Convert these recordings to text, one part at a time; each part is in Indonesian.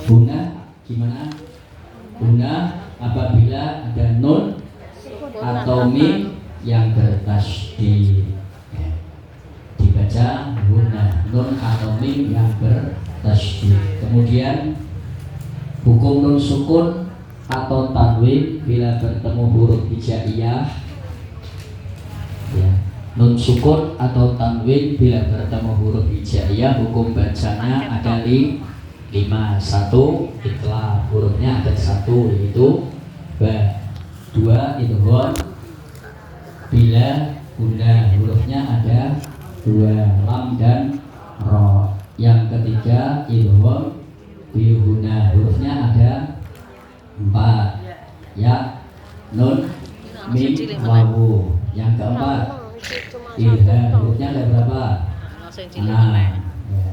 Bunga gimana? Bunga apabila ada nun atau mim yang bertasydid. Dibaca bunga, nun atau mim yang bertasydid. Kemudian hukum nun sukun atau tanwin bila bertemu huruf hijaiyah. Ya. Nun sukun atau tanwin bila bertemu huruf hijaiyah, hukum bacanya ada 5. 1 ikhlas, hurufnya ada 1 yaitu ba. 2 idgham bila guna, hurufnya ada 2, lam dan ro. Yang ketiga idgham bil guna, hurufnya ada 4, ya, nun mim wawu. Yang keempat idgham, hurufnya ada berapa? 6, ya.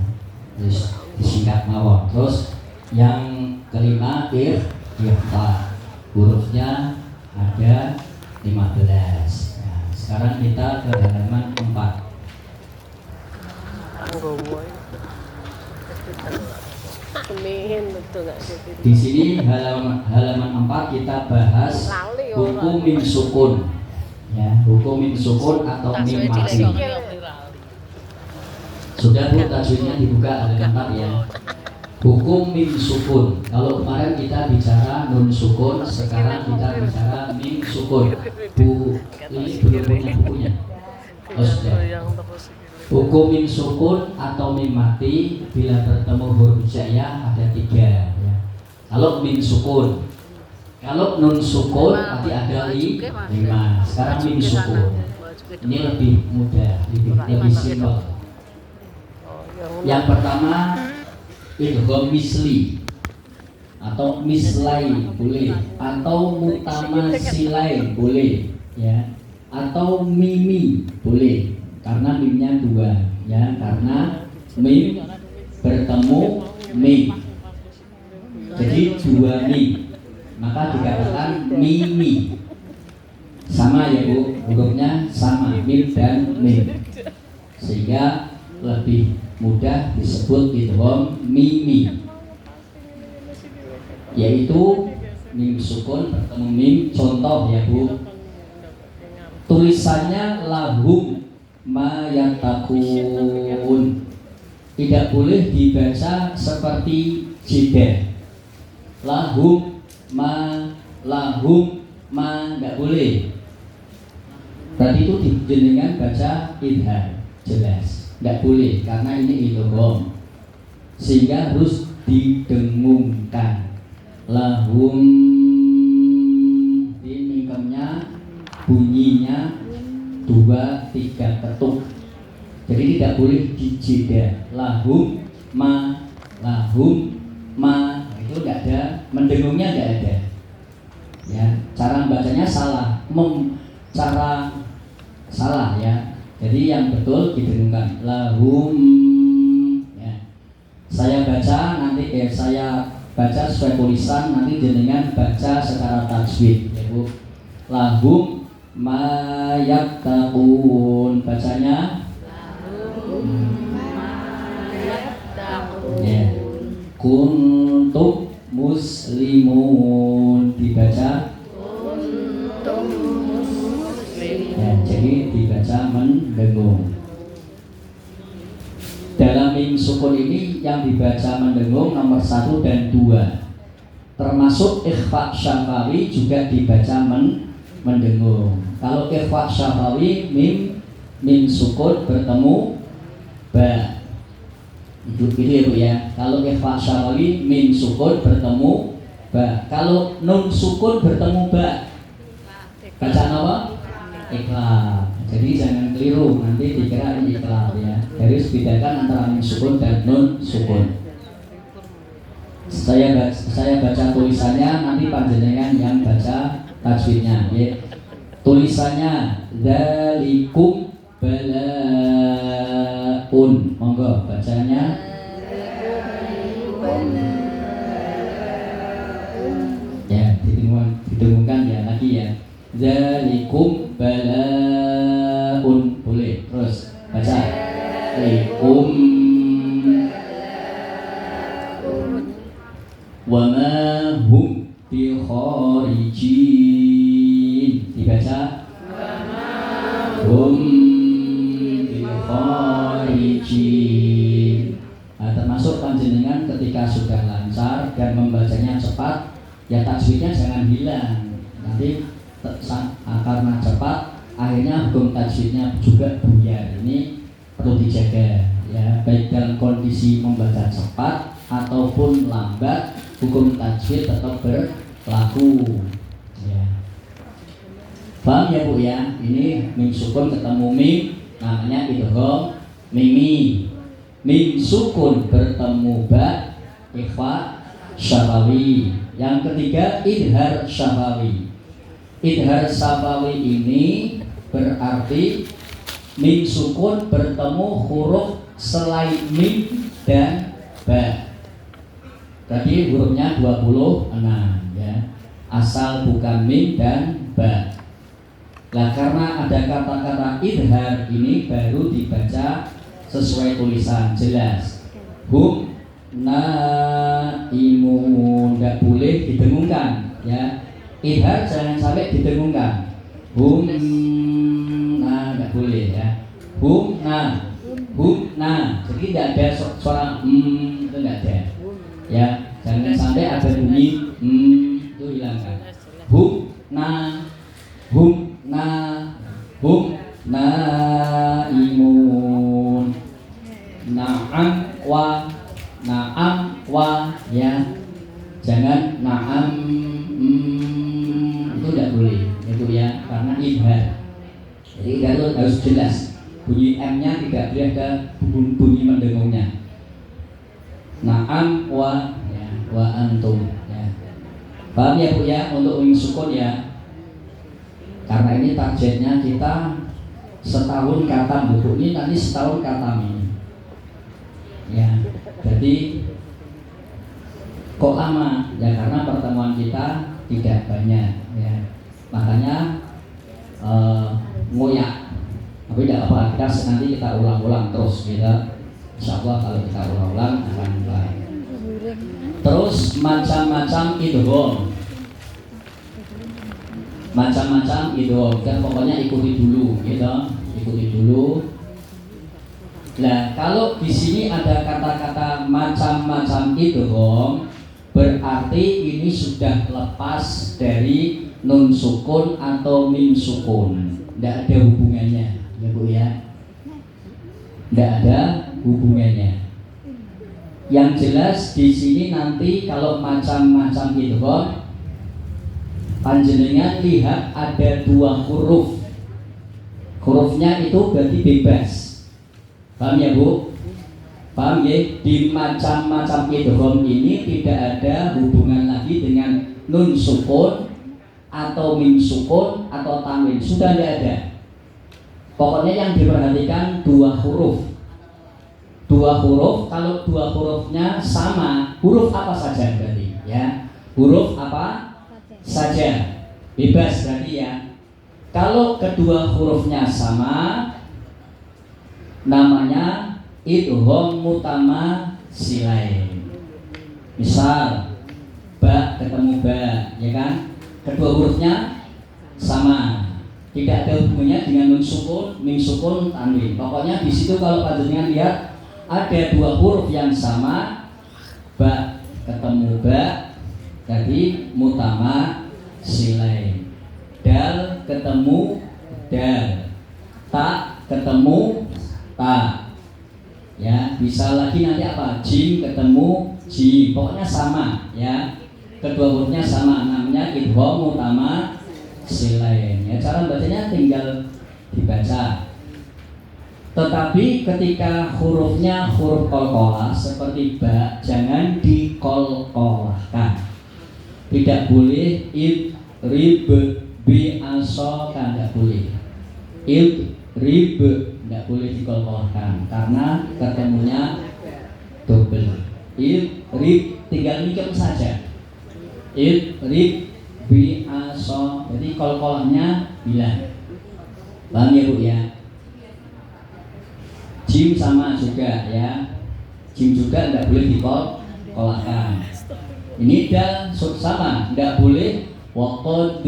Disingkat mawon. Terus yang kelima ikhfa, hurufnya ada 15. Nah, sekarang kita ke halaman 4. Di sini halaman 4 kita bahas hukum mim sukun. Ya, hukum mim sukun atau mim mati. Sudah Bu, tajwidnya dibuka halaman 4 ya. Hukum mim sukun. Kalau kemarin kita bicara nun sukun, sekarang kita bicara mim sukun. Bu, ini belum punya bukunya. Oh, sudah. Hukum mim sukun atau mim mati bila bertemu huruf hijaiyah ada 3 ya. Kalau mim sukun, kalau nun sukun nanti ada 5. Sekarang mim sukun. Ini lebih mudah, lebih simpel. Yang pertama idgham misli atau mislai boleh, atau mutamasilai boleh, ya, atau mimi boleh, karena mimnya 2 ya, karena mim bertemu mim, jadi 2 mim, maka dikatakan mimi. Sama ya Bu, hurufnya sama, mim dan mim, sehingga lebih mudah disebut idgham mimi, yaitu mim sukun bertemu mim. Contoh ya Bu, tulisannya lahum ma yattaqun, tidak boleh dibaca seperti jeda. Lahum ma, nggak boleh. Berarti itu dijenengan baca idhar, jelas. Tidak boleh, karena ini idgham, sehingga harus didengungkan. Lahum, ini mimnya bunyinya 2-3 ketuk, jadi tidak boleh dijeda. Lahum ma, itu tidak ada, mendengungnya tidak ada. Ya, cara bacanya salah, cara salah ya. Jadi yang betul didengungkan lahum ya. Saya baca nanti saya baca sesuai tulisan, nanti jenengan baca secara tajwid ya Bu. Lahum ma yattaqun, bacanya lahum ma yattaqun. Ya. Kuntum muslimun, dibaca ya, jadi dibaca mendengung. Dalam mim sukun ini yang dibaca mendengung nomor 1 dan 2, termasuk ikhfa syafawi juga dibaca mendengung. Kalau ikhfa syafawi mim sukun bertemu ba, itu ya Bu ya. Kalau ikhfa syafawi mim sukun bertemu ba. Kalau nun sukun bertemu ba, baca apa? Ikhlas. Jadi jangan keliru, nanti dikira ini ikhlas ya. Harus bedakan antara mim sukun dan nun sukun. Saya baca tulisannya, nanti panjenengan yang baca tajwidnya ya. Tulisannya dzalikum balaun, monggo bacanya ya, didengungkan ya lagi ya. Dzalikum balaun boleh. Terus baca likum. wa ma hum bi kharijin. Dibaca hum bi kharijin. Nah, termasuk panjenengan ketika sudah lancar dan membacanya cepat, ya tajwidnya jangan hilang. Nanti karena cepat akhirnya hukum tajwidnya juga buyar. Ini perlu dijaga ya, baik dalam kondisi membaca cepat ataupun lambat, hukum tajwid tetap berlaku ya. Paham ya Bu ya? Ini mim sukun ketemu mim, namanya idgham mimi. Mim sukun bertemu ba, ikhfa syafawi. Yang ketiga idhar syafawi. Idhar syafawi ini berarti mim sukun bertemu huruf selain mim dan ba. Tadi hurufnya 26 ya. Asal bukan mim dan ba. Nah, karena ada kata-kata idhar ini baru dibaca sesuai tulisan jelas. Hum naimun, tidak boleh didengungkan ya. Idhar jangan sampai didengungkan. Hum tidak boleh ya. Hum na, jadi tidak ada suara itu tidak ada ya. Jangan sampai ada bunyi itu hilangkan. Hum naimun. Na'am wa ya. Jangan na'am itu tidak boleh itu ya, karena idhar. Jadi itu harus jelas. Bunyi M-nya tidak boleh ada bunyi mendengungnya. Na'am wa ya, wa antum ya. Paham ya Bu ya untuk mim sukun ya. Karena ini targetnya kita setahun khatam Bu. Ini nanti setahun khatam ini. Ya, jadi kok lama? Ya karena pertemuan kita tidak banyak ya. Makanya ngoyak. Tapi tidak apa, nanti kita ulang-ulang terus kita. Insya Allah kalau kita ulang-ulang akan baik. Terus macam-macam idgham. Macam-macam idgham, dan pokoknya ikuti dulu gitu. Ikuti dulu. Nah, kalau di sini ada kata-kata macam-macam idgham, berarti ini sudah lepas dari nun sukun atau mim sukun. Tidak ada hubungannya, ya Bu ya. Tidak ada hubungannya. Yang jelas di sini nanti kalau macam-macam idgham, panjenengan lihat ada dua huruf. Hurufnya itu berarti bebas. Paham ya Bu? Paham ya? Di macam-macam idgham ini tidak ada hubungan lagi dengan nun sukun atau mim sukun atau tanwin. Sudah tidak ada. Pokoknya yang diperhatikan dua huruf. Dua huruf, kalau dua hurufnya sama, huruf apa saja berarti ya? Huruf apa saja. Bebas berarti ya. Kalau kedua hurufnya sama, namanya idgham mutamatsilain. Misal ba ketemu ba, ya kan? Kedua hurufnya sama, tidak ada hubungannya dengan nun sukun, mim sukun, tanwin. Pokoknya di situ kalau panjenengan lihat ada dua huruf yang sama, ba ketemu ba, jadi mutamatsilain. Dal ketemu dal, ta ketemu ta. Ya, bisa lagi nanti apa? Jim ketemu jim. Pokoknya sama ya. Kedua hurufnya sama, namanya idgham mutamatsilain. Ya, cara bacanya tinggal dibaca. Tetapi ketika hurufnya huruf qalqalah seperti ba, jangan dikolkolahkan. Tidak boleh rib bi asokan, tidak boleh. Rib tidak boleh dikolkolahkan karena ketemunya double. Rib tinggal mikir saja. Rib bi aso, jadi kolkolahnya bilang. Paham ya Bu ya? Jim sama juga ya. Jim juga tidak boleh dikolkolahkan. Ini dal sama, tidak boleh waqad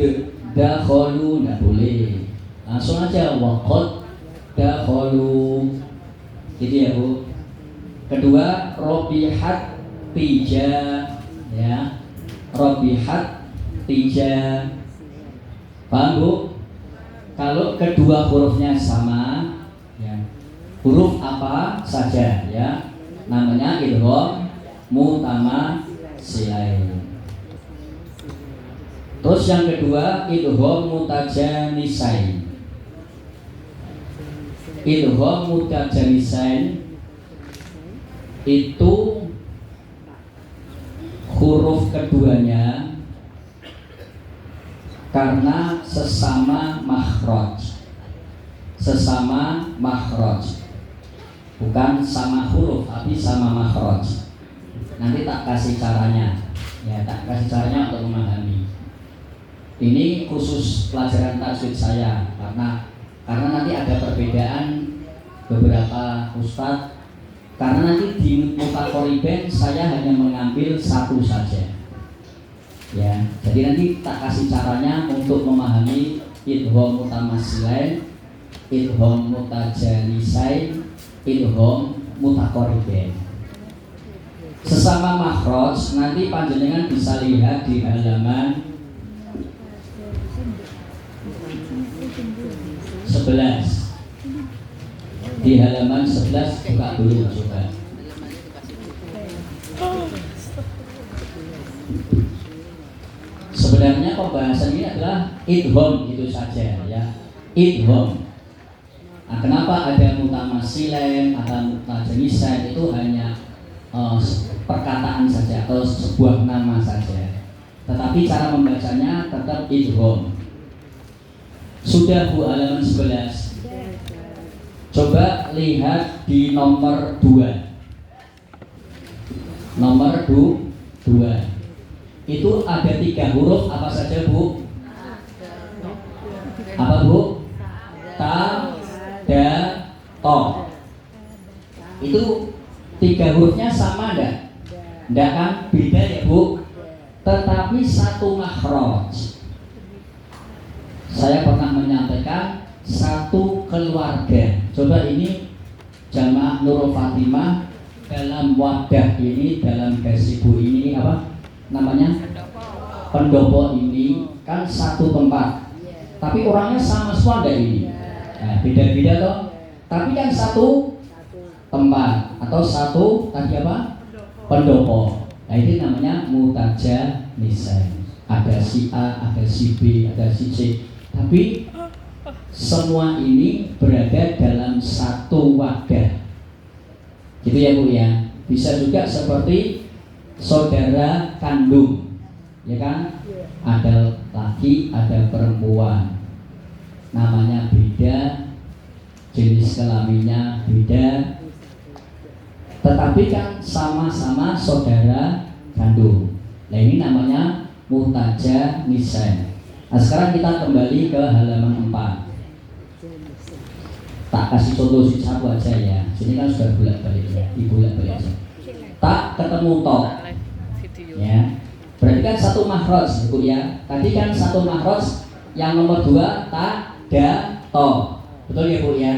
dakhalu, tidak boleh. Langsung aja waqad dakhalu. Gitu ya Bu. Kedua robihat tija, ya. Robihat tija. Paham Bu? Kalau kedua hurufnya sama, ya. Huruf apa saja, ya. Namanya idgham mutamasilain. Terus yang kedua idgham mutajanisain. Idgham mutajanisain itu huruf keduanya karena sesama makhraj. Sesama makhraj. Bukan sama huruf tapi sama makhraj. Nanti tak kasih caranya. Ya, tak kasih caranya untuk memahami. Ini khusus pelajaran tajwid saya karena nanti ada perbedaan beberapa ustadz. Karena nanti di mutaqoriben saya hanya mengambil satu saja. Ya, jadi nanti tak kasih caranya untuk memahami idgham mutamasilain, idgham mutajanisain, idgham mutaqoriben. Sesama makhraj nanti panjenengan bisa lihat di halaman 11. Di halaman 11 buka dulu coba. Sebenarnya pembahasan ini adalah idgham itu saja, ya. Idgham. Nah, kenapa ada mutamasilain atau mutajanisain itu hanya perkataan saja atau sebuah nama saja. Tetapi cara membacanya tetap idgham. Sudah Bu halaman 11. Coba lihat di nomor 2. Nomor 2. Itu ada 3 huruf apa saja Bu? Apa Bu? Ta, da, to. Itu 3 hurufnya sama enggak? Enggak kan? Beda ya Bu? Tetapi satu makhraj. Saya pernah menyampaikan satu keluarga. Coba ini jamaah Nurul Fatimah dalam wadah ini, dalam gazebo ini apa namanya? Pendopo ini kan satu tempat. Tapi orangnya sama semua enggak ini? Nah, beda-beda toh. Tapi kan satu tempat atau satu tadi apa? Pendopo. Nah, ini namanya mutajanisain. Ada si A, ada si B, ada si C. Tapi semua ini berada dalam satu wadah. Gitu ya Bu ya. Bisa juga seperti saudara kandung, ya kan? Ada laki, ada perempuan. Namanya beda, jenis kelaminnya beda. Tetapi kan sama-sama saudara kandung. Nah, ini namanya mutajanisain. Nah, sekarang kita kembali ke halaman 4. Tak kasih contoh satu aja ya. Sini kan sudah bolak-balik ya, dibolak-balik aja. Tak ketemu to. Ya. Berarti kan satu makhraj, Bu ya. Tadi kan satu makhraj, yang nomor 2 ta, da, to. Betul ya Bu ya?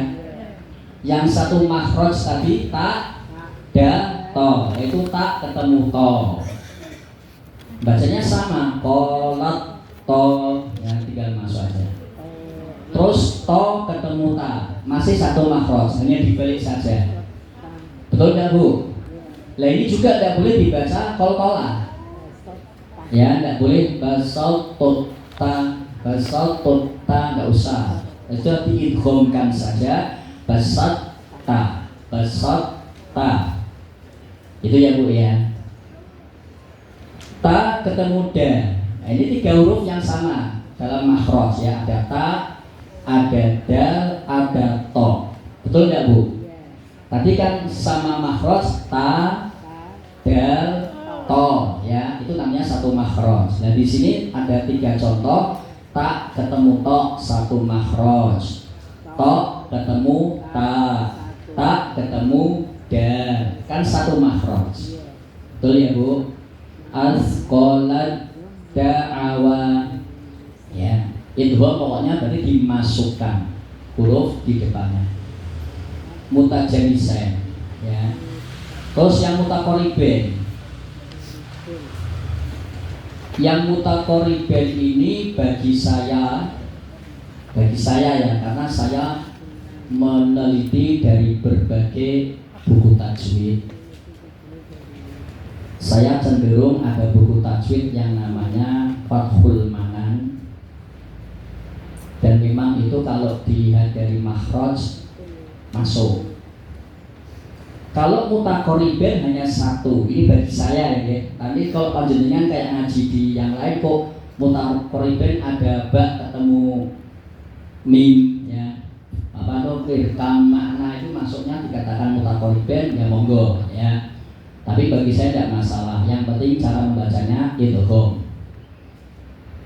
Yang satu makhraj tadi ta, da, to. Itu tak ketemu to. Bacanya sama, qolat to, ya tinggal masuk aja. Terus to ketemu ta, masih satu makhraj, hanya dibalik saja. Betul nggak Bu? Lah ini juga tidak boleh dibaca kolkola. Ya, tidak boleh basal tota, nggak usah. Itu diidghamkan saja, basat ta. Itu ya Bu ya. Ta ketemu da. Nah, ini 3 huruf yang sama dalam makhraj ya. Ada ta, ada dal, ada to. Betul nggak Bu? Tadi kan sama makhraj ta, dal, to ya. Itu namanya satu makhraj. Nah, di sini ada 3 contoh. Ta ketemu to, satu makhraj. To ketemu ta ketemu dal. Kan satu makhraj. Betul ya Bu? asqalat da'awa. Ya, idgham pokoknya berarti dimasukkan huruf di depannya. Mutajanisain, ya. Terus yang mutaqaribain. Yang mutaqaribain ini bagi saya ya, karena saya meneliti dari berbagai buku tajwid. Saya cenderung ada buku tajwid yang namanya Fathul Manan, dan memang itu kalau dilihat dari makhraj masuk. Kalau mutaqaribain hanya satu, ini bagi saya ya. Tapi kalau panjenengan kayak ngaji di yang lain kok mutaqaribain ada ba ketemu mim, ya. Apa tuh rekam makna itu masuknya dikatakan mutaqaribain, ya monggo ya. Tapi bagi saya tidak masalah. Yang penting cara membacanya idgham.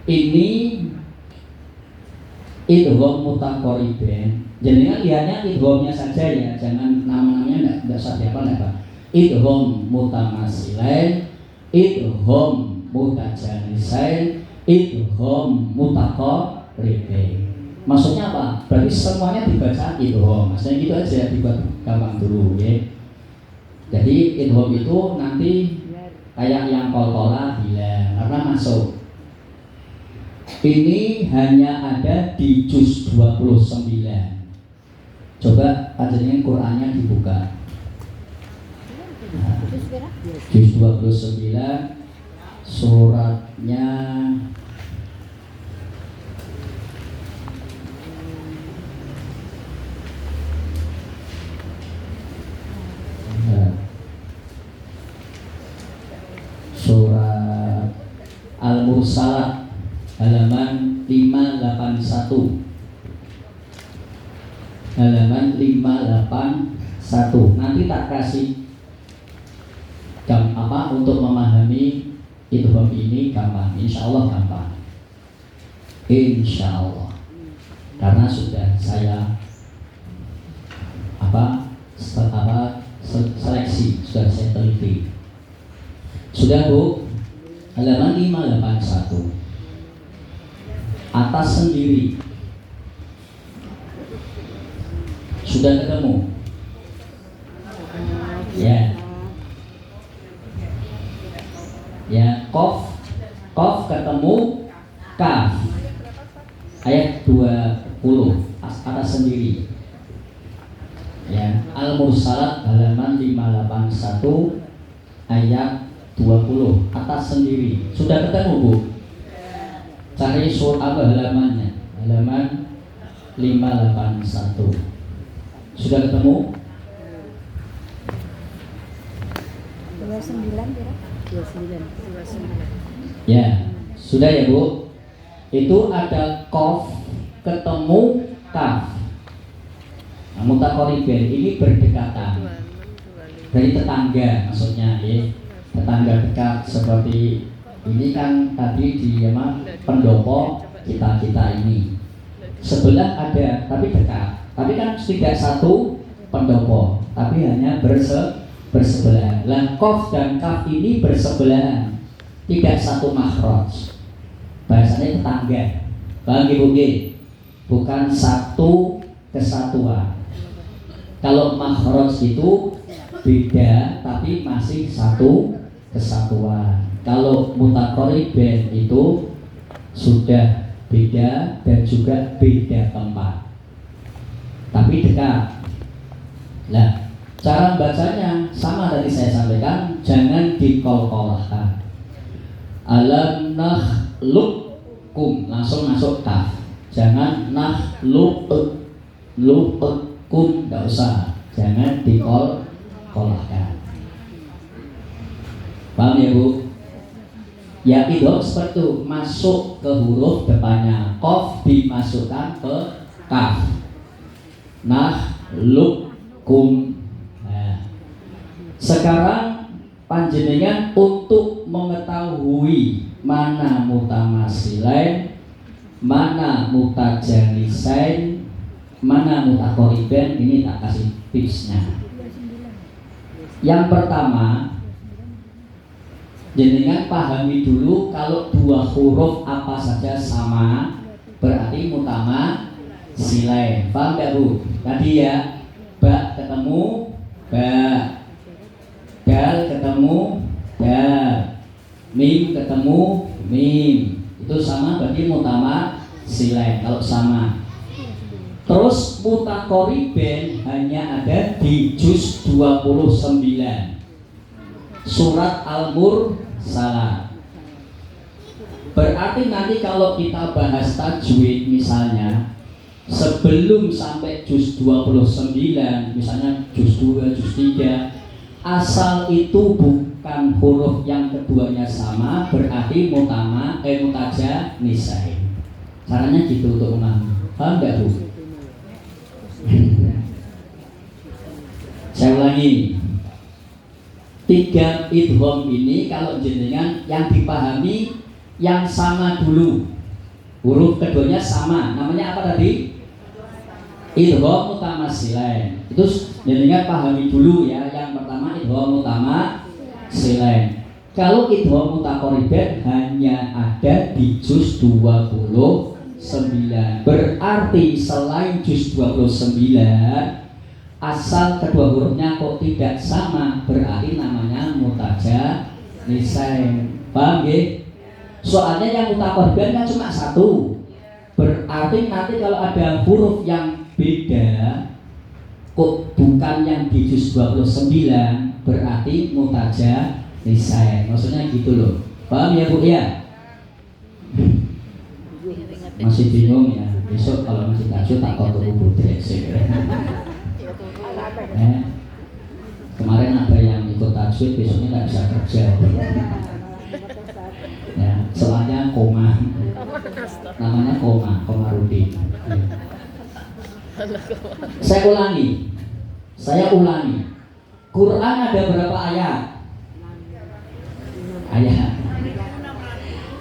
Ini idgham mutaqaribain. Jenengan lihatnya idghamnya saja ya, jangan nama-namanya enggak usah dihafal enggak. Idgham mutamasilain, idgham mutajanisain, idgham mutaqaribain. Maksudnya apa? Berarti semuanya dibaca idgham. Maksudnya gitu aja, dibuat gampang dulu ya. Jadi idgham itu nanti kayak yang qalqalah hilang karena masuk. Ini hanya ada di juz 29. Coba panjenengan Qur'annya dibuka. Nah, juz 29 suratnya surat Al-Mursalat halaman 581. Halaman 581. Nanti tak kasih apa untuk memahami idgham ini gampang. Insya Allah gampang. Insya Allah. Karena sudah saya seleksi, sudah saya teliti. Sudah Bu? Halaman 581. Atas sendiri. Sudah ketemu? Ya. Ya, qaf ketemu kaf. Ayat 20 atas sendiri. Ya, Al-Mursalat halaman 581 ayat 20 atas sendiri. Sudah ketemu Bu? Cari surat apa halamannya? Halaman 581. Sudah ketemu? 29 kira? 29. Ya, sudah ya Bu. Itu ada qaf ketemu kaf. Nah, mutaqaribain ini berdekatan. Dari tetangga maksudnya ya. Tetangga dekat seperti ini kan tadi di pendopo kita ini. Sebelah ada tapi dekat. Tapi kan tidak satu pendopo, tapi hanya bersebelahan. Lah qaf dan kaf ini bersebelahan, tidak satu makhraj. Bahasanya tetangga. Paham Bu? Bukan satu kesatuan. Kalau makhraj itu beda tapi masih satu kesatuan. Kalau mutaqaribain itu sudah beda dan juga beda tempat, tapi dekat. Nah, cara bacanya sama tadi saya sampaikan, jangan dikolkolahkan. Alam nakhluqkum langsung masuk kaf. Jangan nakhluqkum, enggak usah. Jangan dikolkolahkan. Paham ya Bu? Ya idgham seperti itu, masuk ke huruf depannya. Qaf dimasukkan ke kaf. Nakhluqkum. Nah, sekarang panjenengan untuk mengetahui mana mutamasilain, mana mutajanisain, mana mutaqaribain, ini tak kasih tipsnya. Yang Jenengan pahami dulu kalau dua huruf apa saja sama berarti mutama silain. Paham gak Bu? Tadi ya, ba ketemu ba, dal ketemu dal, mim ketemu mim, itu sama berarti mutama silain kalau sama. Terus mutaqoriben hanya ada di juz 29 surat Al-Mursalat. Berarti nanti kalau kita bahas tajwid misalnya sebelum sampai juz 29, misalnya juz 2, juz 3, asal itu bukan huruf yang keduanya sama berarti mutaja nisai. Caranya gitu untuk memahami. Paham enggak Bu? Saya ulangi, 3 idgham ini kalau jenengan yang dipahami yang sama dulu, huruf keduanya sama, namanya apa tadi? Idgham mutamasilain. Itu jenengan pahami dulu ya. Yang pertama idgham mutamasilain. Kalau idgham mutaqoriben hanya ada di juz 29. Berarti selain juz 29 asal kedua hurufnya kok tidak sama berarti namanya mutaja nisain. Paham ya? Soalnya yang mutaqoriben kan cuma satu. Berarti nanti kalau ada huruf yang beda kok bukan yang di juz 29 berarti mutaja nisain. Maksudnya gitu loh. Paham ya Bu ya? Masih bingung ya? Besok kalau masih tajud tak kau tunggu budrek sih. Kemarin ada yang ikut tajwid, besoknya nggak bisa kerja. Ya, soalnya koma, namanya koma Rudi. Saya ulangi. Quran ada berapa ayat? Ayat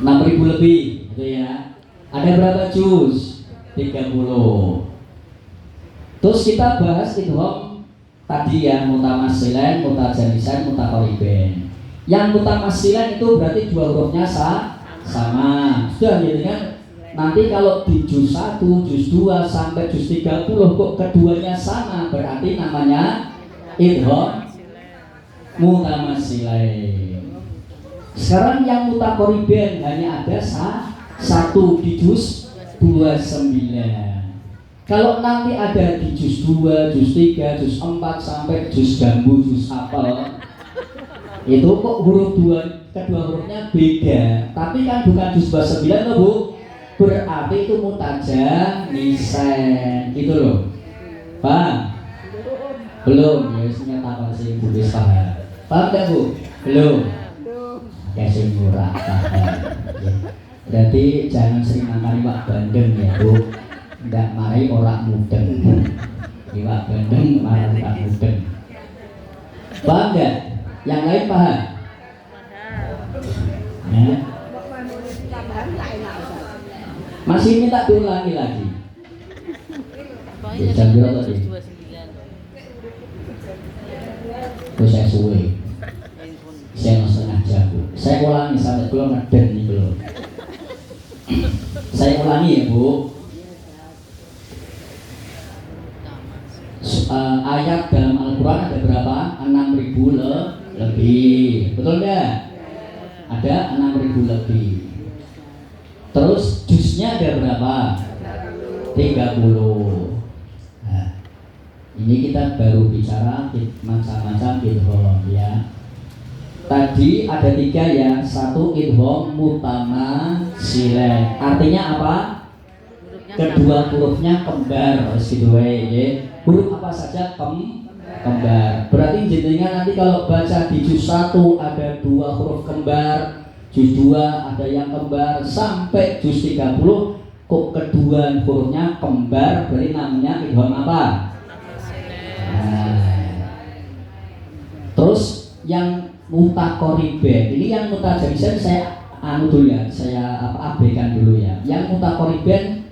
6.000 lebih, gitu ya. Ada berapa juz? 30. Terus kita bahas idgham tadi ya, mutamasilan, mutajanisan, mutaqoriben. Yang mutamasilan itu berarti dua hurufnya sama. Sudah ya kan? Nanti kalau di juz 1, juz 2 sampai juz 30 kok keduanya sama berarti namanya idgham mutamasilain. Sekarang yang mutaqoriben hanya ada satu di juz 29. Kalau nanti ada di juz 2, juz 3, juz 4 sampai juz jambu, juz apel, itu kok kedua hurufnya beda. Tapi kan bukan juz 29 loh Bu. Berarti itu mutaja nisain. Gitu loh. Paham? Belum, ya isinya apa sih Bu bisa paham. Paham enggak Bu? Belum. Kasih murah paham. Berarti jangan sering makan iwak bandeng ya Bu. Nggak mari orang mudeng. Iwak bandeng malah iwak mudeng. Paham nggak? Yang lain paham? Ya. Masih minta diulangi lagi. Jam berapa tadi? Terus saya suwe. Saya setengah jam. Saya ulangi sampai keluar ngeden nih belum. Saya ulangi ya Bu. Ayat dalam Al-Quran ada berapa? 6.000 lebih. Betul nggak? Ada 6.000 lebih. Terus juznya ada berapa? 30. Nah, ini kita baru bicara macam-macam idgham ya. Tadi ada 3 ya. 1 idgham mutamasilain. Artinya apa? Kedua hurufnya kembar. Gitu ya. Huruf apa saja kembar. Berarti jenengan nanti kalau baca di juz 1 ada 2 huruf kembar, juz 2 ada yang kembar, sampai juz 30 kok kedua hurufnya kembar, berarti namanya idgham apa? Nah. Terus yang mutaqoriben, ini yang mutajanisan saya dulu ya, saya abaikan dulu ya. Yang mutaqoriben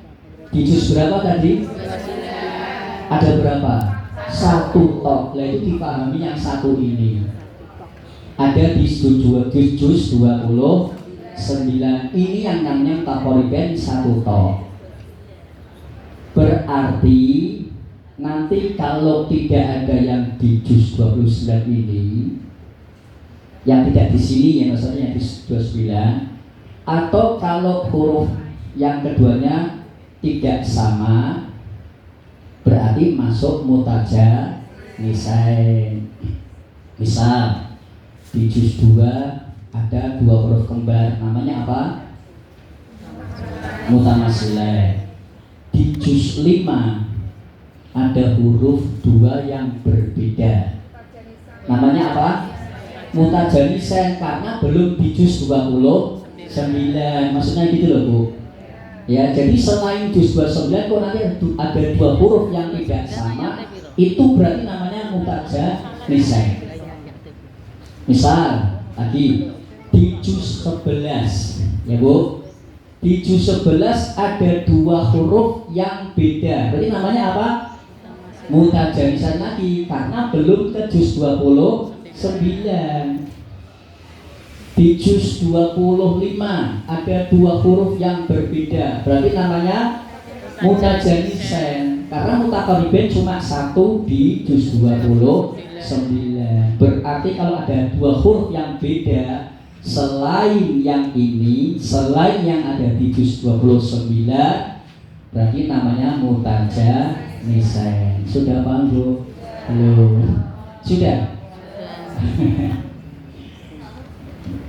di juz berapa tadi? Ada berapa? 1 tok. Lah itu dipahami yang 1 ini. ada di juz 29. Ini yang namanya takoriben satu to. Berarti nanti kalau tidak ada yang di juz 29 ini, yang tidak di sini ya, maksudnya yang di 29, atau kalau huruf yang keduanya tidak sama, berarti masuk mutaja nisain. Misal di juz 2 ada dua huruf kembar, namanya apa? Mutamasilah. Di juz 5 ada huruf dua yang berbeda, namanya apa? Mutajanisen, karena belum di juz 29. Maksudnya gitu loh Bu. Ya, jadi selain juz 29 kok nanti ada dua huruf yang tidak sama, itu berarti namanya mutajanisen. Misal lagi di juz 11 ya Bu, di juz 11 ada dua huruf yang beda, berarti namanya apa? Mutajanisan lagi, karena belum ke juz 29. Di juz 25 ada dua huruf yang berbeda, berarti namanya mutajanisan, karena mutakoriben cuma satu di juz 29. Berarti kalau ada dua huruf yang beda selain yang ini, selain yang ada di juz 29, berarti namanya mutajanisan. Sudah paham Bu? Belum? Sudah?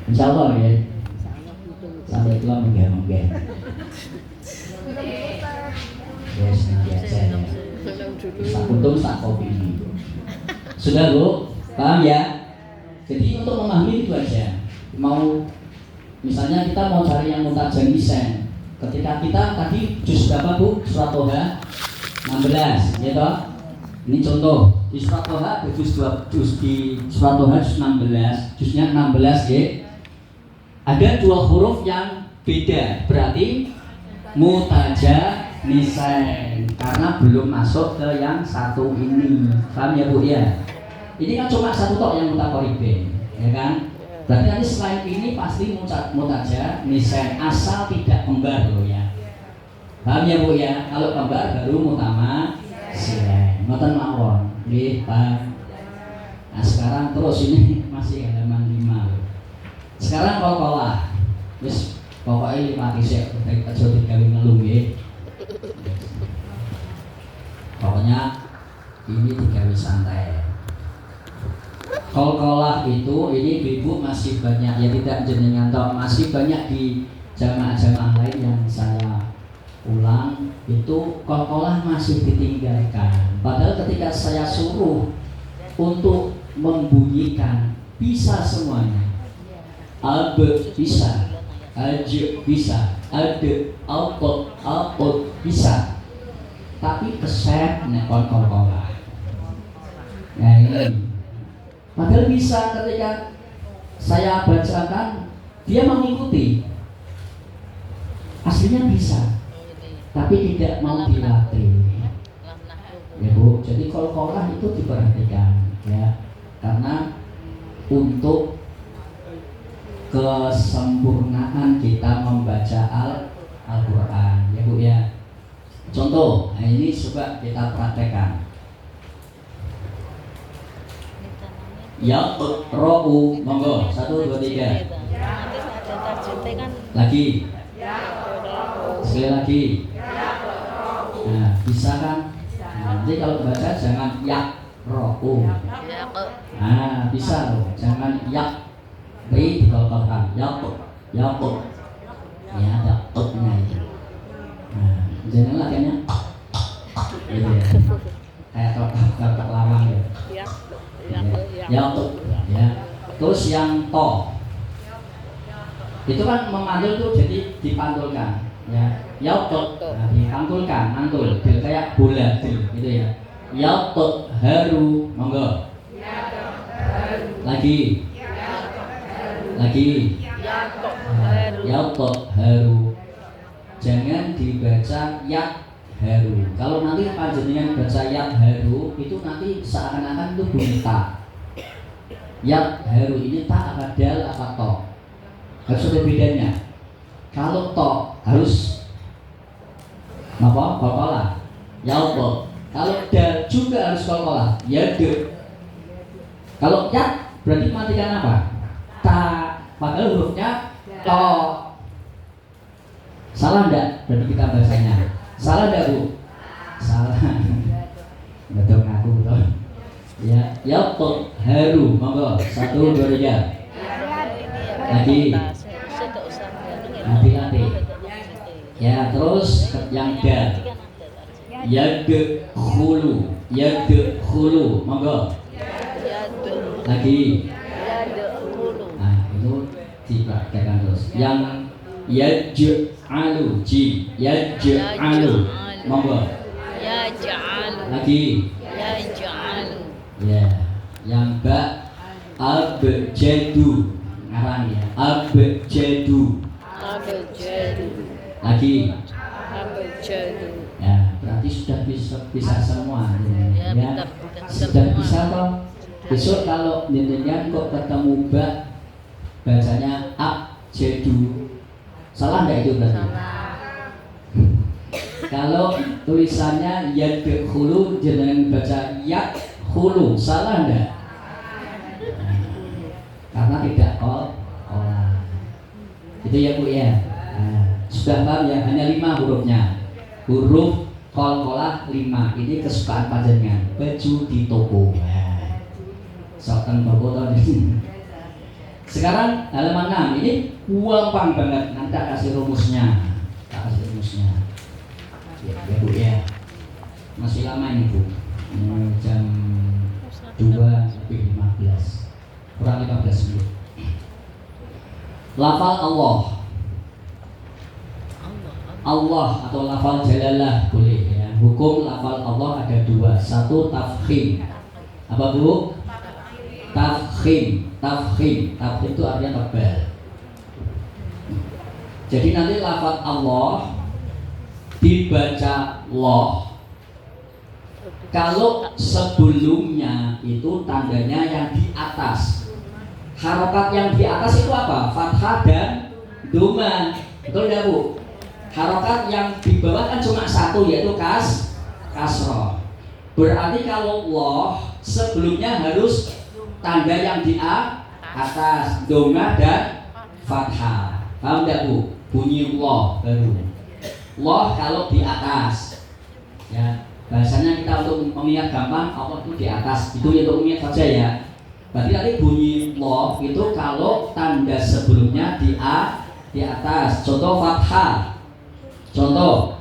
Insya Allah ya. Sampai itu menggah-menggah. Yes, nanti aja ya. Tak untung tak kopi. Sudah Bu? Paham ya? Jadi untuk memahami itu aja. Mau misalnya kita mau cari yang mutajanisen, ketika kita tadi juz berapa Bu? Surat Toha 16, ya toh? Ini contoh di surat Toha, di surat Toha juz 16, juznya 16 ya. Ada dua huruf yang beda, berarti mutajanisen, karena belum masuk ke yang satu ini. Paham ya Bu ya? Ini kan cuma satu tok yang mutakoriben, ya kan? Berarti nanti selain ini pasti mutajanisen, asal tidak kembar loh ya. Paham ya Bu ya? Kalau kembar baru mutamasilah. Ngoten mawon. Nggih, Pak. Nah, sekarang terus ini masih halaman 5 loh. Sekarang kokolah. Wis pokoke 5 kisik aja digawe ngeluh nggih. Pokoknya ini digawe santai. Kolkolah itu ini ibu masih banyak ya, tidak jenengan tahu, masih banyak di jamaah-jamaah lain yang saya ulang itu kolkolah masih ditinggalkan. Padahal ketika saya suruh untuk membunyikan bisa semuanya. Ab bisa, aj bisa, ade, alpot bisa. Tapi kesep nekon kolkolah. Nah ini. Padahal bisa, ketika saya bacakan dia mengikuti, aslinya bisa, tapi tidak mau dilatih. Ya Bu, jadi kolkolah itu diperhatikan ya, karena untuk kesempurnaan kita membaca Al-Quran ya Bu ya. Contoh, nah ini coba kita praktekkan. Ya, ro'u, monggo, 1, 2, 3. Lagi. Sekali lagi. Nah, bisa kan? Nanti kalau baca jangan ya ro'u. Nah, bisa loh, jangan ya ri dikolkolkan. Ya kok. Ya ada tuknya itu. Nah, jangan latihannya. Gitu ya. Kayak kakak lawang ya. Ya untuk ya. Terus yang to itu kan memantul tuh, jadi dipantulkan ya. Ya untuk nah, dipantulkan, mantul kayak bola gitu ya. Ya untuk haru, monggo. Lagi. Ya untuk haru. Jangan dibaca ya haru. Kalau nanti panjenengan baca ya haru itu nanti seakan-akan itu bunyi ta. Ya haru ini tak apa dal apa to. Harus ada bedanya. Kalau to harus apa? Kolkolah. Ya apa? Kalau dal juga harus kolkolah. Ya de. Kalau ya berarti matikan apa? Ta. Padahal hurufnya to. Salah enggak? Berarti kita bahasanya. Salah enggak Bu? Salah. Betul ngaku betul. Ya, to haru, monggo 1 2 3. Lagi. Hati-hati. Ya, terus yang dal. Yadkhulu, monggo. Lagi. Nah, itu dipraktekkan terus. Yang yaj'alu, monggo. Lagi. Ya, yang ba abjadu ngarang ya, abjadu lagi ya, berarti sudah bisa semua ya, sudah bisa toh. Besok kalau jenengan kok ketemu ba bacanya abjadu, salah enggak itu berarti? Kalau tulisannya yadkhulu jenengan baca yakhulu, salah enggak? Karena tidak kolah. Itu ya Bu ya. Nah, sudah paham ya, hanya 5 hurufnya. Huruf kolkolah 5. Ini kesukaan panjenengan. Baju di toko. Nah, sokan toko tadi. Sekarang halaman 6 ini gampang banget. Nanti tak kasih rumusnya. Ya Bu ya. Masih lama ini Bu. Jam 2:15 kurang 15 menit. Lafal Allah atau lafal jalalah boleh ya. Hukum lafal Allah ada 2. 1 tafkhim. Apa Bu? Tafkhim itu artinya tebal. Jadi nanti lafal Allah dibaca loh. Kalau sebelumnya itu tandanya yang di atas. Harokat yang di atas itu apa? Fathah dan doma. Betul enggak Bu? Harokat yang di bawah kan cuma 1, yaitu kasroh. Berarti kalau loh sebelumnya harus tanda yang di atas, doma dan fathah. Paham enggak Bu? Bunyi loh baru. Loh kalau di atas. Ya. Bahasanya kita untuk mengingat gampang, Allah itu di atas. Itu untuk mengingat saja ya. Berarti tadi bunyi loh itu kalau tanda sebelumnya di atas. Contoh fathah. Contoh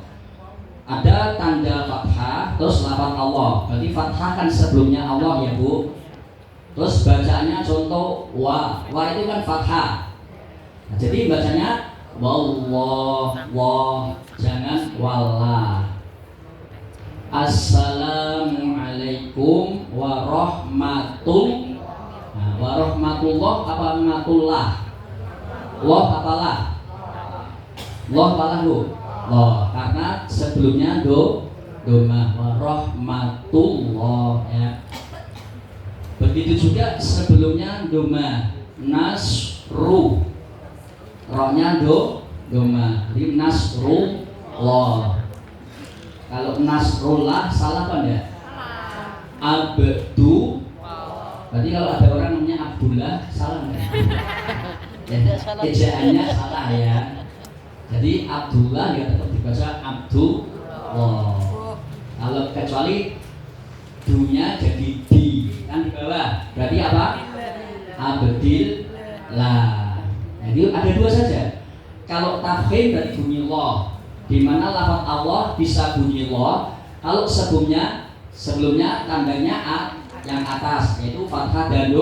ada tanda fathah terus lafaz Allah. Berarti fathah kan sebelumnya Allah ya Bu. Terus bacaannya contoh wa itu kan fathah. Nah, jadi bacanya wallah, jangan wallah. Assalamualaikum warahmatullah apa matullah? Loh apalah? Loh apalah Bu? Loh, karena sebelumnya doma warahmatullah ya. Begitu juga sebelumnya doma nasru. Rohnya doma. Jadi nasrullah. Kalau nasrullah salah apa enggak? Abdu. Berarti kalau ada orang namanya Abdullah salah enggak? Ya, ejaannya salah ya. Jadi Abdullah ya tetap dibaca Abdullah. Kalau kecuali dunya jadi di kan di bawah. Berarti apa? Abdillah. Jadi ada 2 saja. Kalau tafkhim berarti bunyi loh. Di mana lafaz Allah bisa bunyi loh kalau sebelumnya tandanya yang atas yaitu fathah dan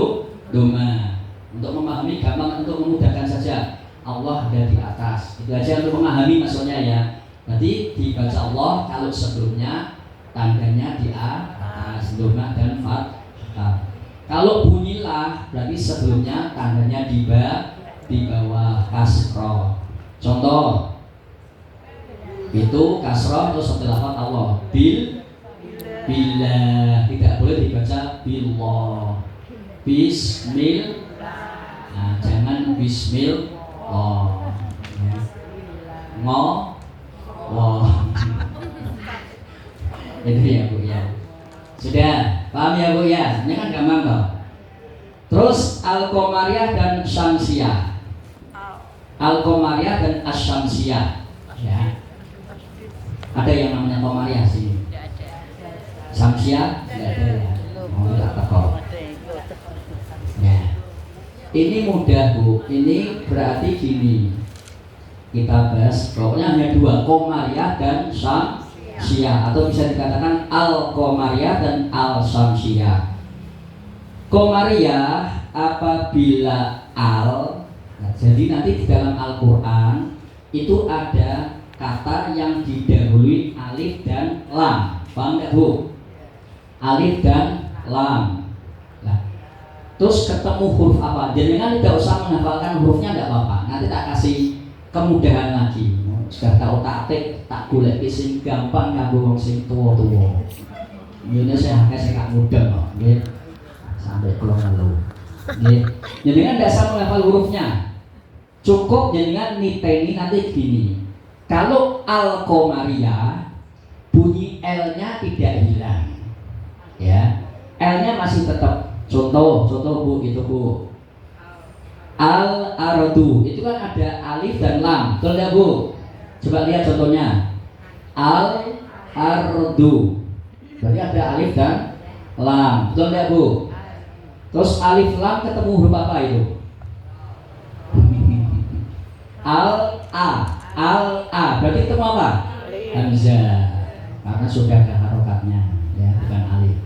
doma. Untuk memahami gampang, untuk memudahkan saja Allah ada di atas. Itu aja untuk memahami maksudnya ya. Berarti dibaca Allah kalau sebelumnya tandanya di atas doma dan fathah. Kalau bunyilah berarti sebelumnya tandanya di bawah kasroh. Contoh itu kasroh terus setelah lafaz Allah bila tidak boleh dibaca billah. Bismil. Nah, jangan bismil. Oh, ya. Itu ya Bu ya. Sudah paham ya Bu ya? Ini kan gampang toh. Terus Al-Qamariyah dan Syamsiyah. Al-Qamariyah dan Asy-Syamsiyah. Ya. Ada yang namanya Qamariyah sih. Syamsiyah tidak ada ya. Mau tak tekor. Ya. Ini mudah Bu. Ini berarti gini. Kita bahas pokoknya hanya dua, Qamariyah dan Syamsiyah, atau bisa dikatakan Al-Qamariyah dan Al-Syamsiyah. Qamariyah apabila jadi nanti di dalam Al-Quran itu ada kata yang didahului alif dan lam. Paham nggak Bu? Alif dan lam. Nah, terus ketemu huruf apa? Jadi kan tidak usah menghafalkan hurufnya, tidak apa-apa. Nanti tak kasih kemudahan lagi. Sudah tahu taktik, tak golek sing gampang kanggo wong sing tuwa-tuwa. Ini saya gak mudah kok, nggih. Sampai kula ngelu. Nggih. Jenengan ndak usah menghafal hurufnya. Cukup jenengan niteni nanti gini. Kalau Al-Qamariyah bunyi L-nya tidak hilang. Ya. L-nya masih tetap. Contoh Bu, itu Bu. Al-Ardu itu kan ada alif dan lam, betul ya Bu? Coba lihat contohnya. Al-Ardu berarti ada alif dan lam, betul ya Bu? Terus alif lam ketemu huruf apa itu? Al-A berarti ketemu apa? Hamzah, karena sudah ada harokatnya ya, bukan alif.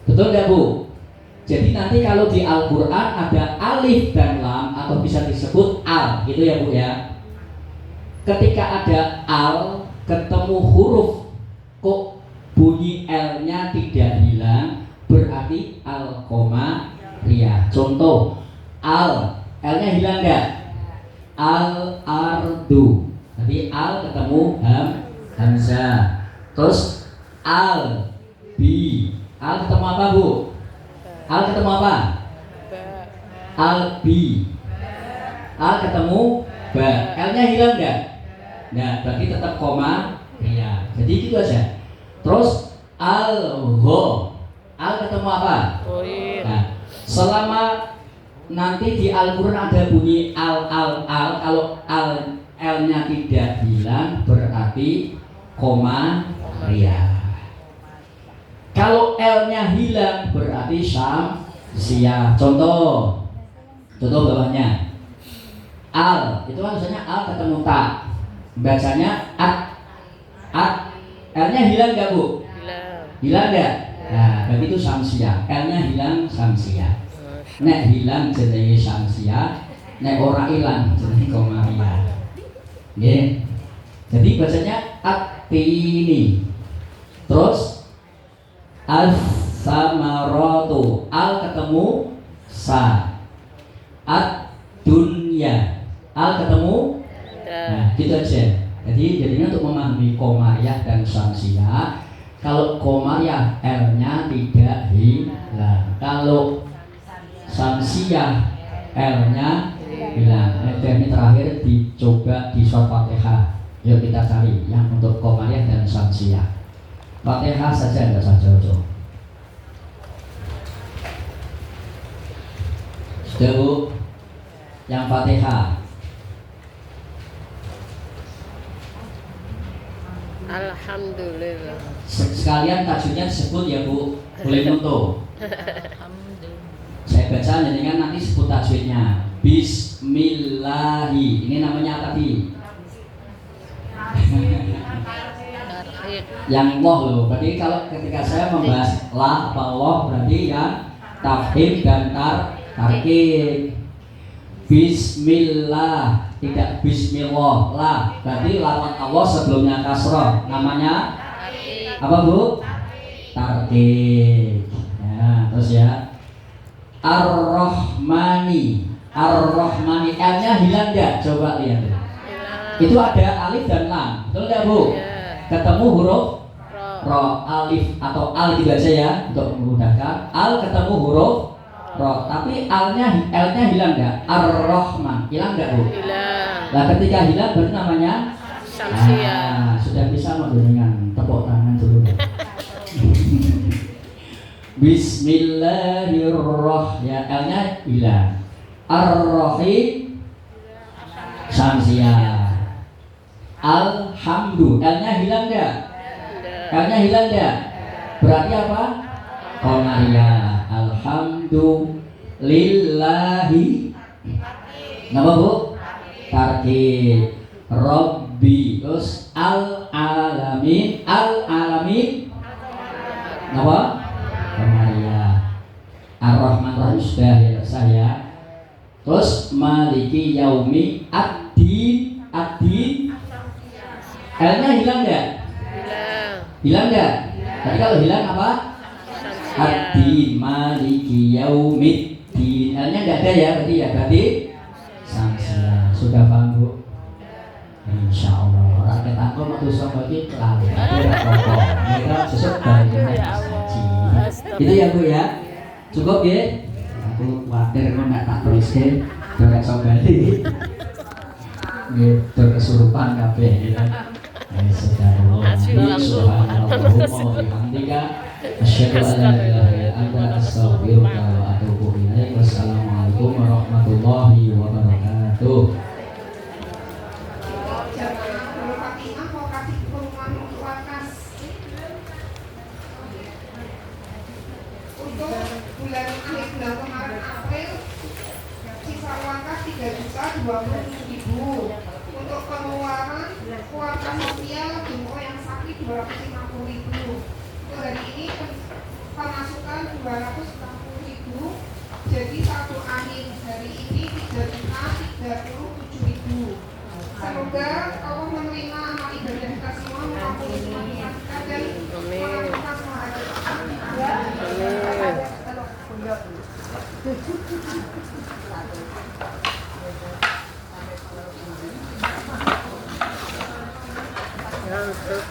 Betul ya Bu? Jadi nanti kalau di Al-Quran ada alif dan lam atau bisa disebut al, gitu ya Bu ya. Ketika ada al ketemu huruf kok bunyi L-nya tidak hilang, berarti Al-Qamariyah. Contoh L-nya hilang enggak? Al-Ardu. Jadi al ketemu hamzah. Terus al-bi. Al ketemu apa Bu? Al ketemu apa? Al-bi. Al ketemu ba. L-nya hilang enggak? Nah, berarti tetap koma. Iya. Jadi itu aja. Terus al-gho. Al ketemu apa? Nah, selama nanti di Al-Quran ada bunyi al, kalau L-nya tidak hilang berarti koma ria. Kalau L-nya hilang berarti syamsiyah. Contoh bawahnya. Al, itu kan misalnya al ketemu tak. Bacanya at. L-nya hilang enggak Bu? Hilang enggak? Nah, berarti itu syamsiyah. L-nya hilang syamsiyah. Nek hilang jenenge syamsiyah, nek ora hilang jenenge qamariyah. Nggih. Jadi bacanya at-tini. Terus as-samaratu, al ketemu sa. Ad-dunya, al ketemu. Nah, gitu aja. Jadi jadinya untuk memahami qamariyah dan syamsiyah, kalau qamariyah L-nya tidak hilang. Kalau syamsiyah L-nya hilang. Ini terakhir dicoba di surat Fatihah. Yuk kita cari yang untuk qamariyah dan syamsiyah. Fatihah saja, enggak usah jauh-jauh. Sudah Bu? Yang Fatihah. Alhamdulillah. Sekalian tajwidnya disebut ya Bu. Boleh foto. Saya baca dengan nanti sebut tajwidnya. Bismillahi. Ini namanya apa tadi? Yang loh loh. Berarti kalau ketika saya membahas la atau Allah berarti yang tafhim dan tarkib. Bismillah, tidak bismillah. La berarti lawan Allah sebelumnya kasroh. Namanya apa Bu? Tarkib. Ya, terus ya. Ar-Rahmani. Ar-Rahmani, L-nya hilang enggak? Coba lihat. Itu ada alif dan lam. Betul enggak Bu? Ketemu huruf ro, alif atau al dibaca ya untuk memudahkan. Al ketemu huruf Roh, tapi L-nya hilang nggak? Ar-Rahman hilang nggak Bu? Hilang. Nah ketika hilang berarti namanya Samsia. sudah bisa dengan tepuk tangan dulu. Bismillahirrahmanirrahim. Ya, L-nya hilang. Ar-Rahim Samsia. Alhamdulillah. L-nya hilang nggak? L-nya hilang nggak? Berarti apa? Qamariyah. Alhamdulillahi. Nama Bu? Tarkib. Rabbi. Terus al-alamin. Al-alamin. Nama? Qamariyah. Ar-Rahman Rahim sudah ya saya. Terus Maliki Yaumi Ad-Din. Ad-Din. L-nya hilang nggak? Hilang. Hilang nggak? Tadi kalau hilang apa? Ad-Din. Maliki Yaumiddin. L-nya nggak ada ya, berarti ya berarti Samsia. Sudah paham Bu? Insya Allah. Orang ketangkep waktu sama ini lalu. Mereka sesuk dari ngaji. Itu ya Bu ya. Cukup ya. Aku khawatir kok nggak tak tuliskan. Jangan sobali. Gitu kesurupan kabeh ya. Subhanallah asyhadu an la ilaha illa anta astaghfiruka wa atubu ilaik. Wassalamualaikum warahmatullahi wabarakatuh. Untuk bulan akhir bulan kemarin April sisa uang kas 3.020.000. Untuk pengeluaran keluarga sosial jumlah yang sakit 250.000. Untuk hari ini pemasukan 260.000. Jadi satu akhir hari ini 3.037.000. Semoga Allah menerima amal ibadah kita semua, mengampuni semua dosa kita dan mengampuni semua hajat kita. Ngantuk.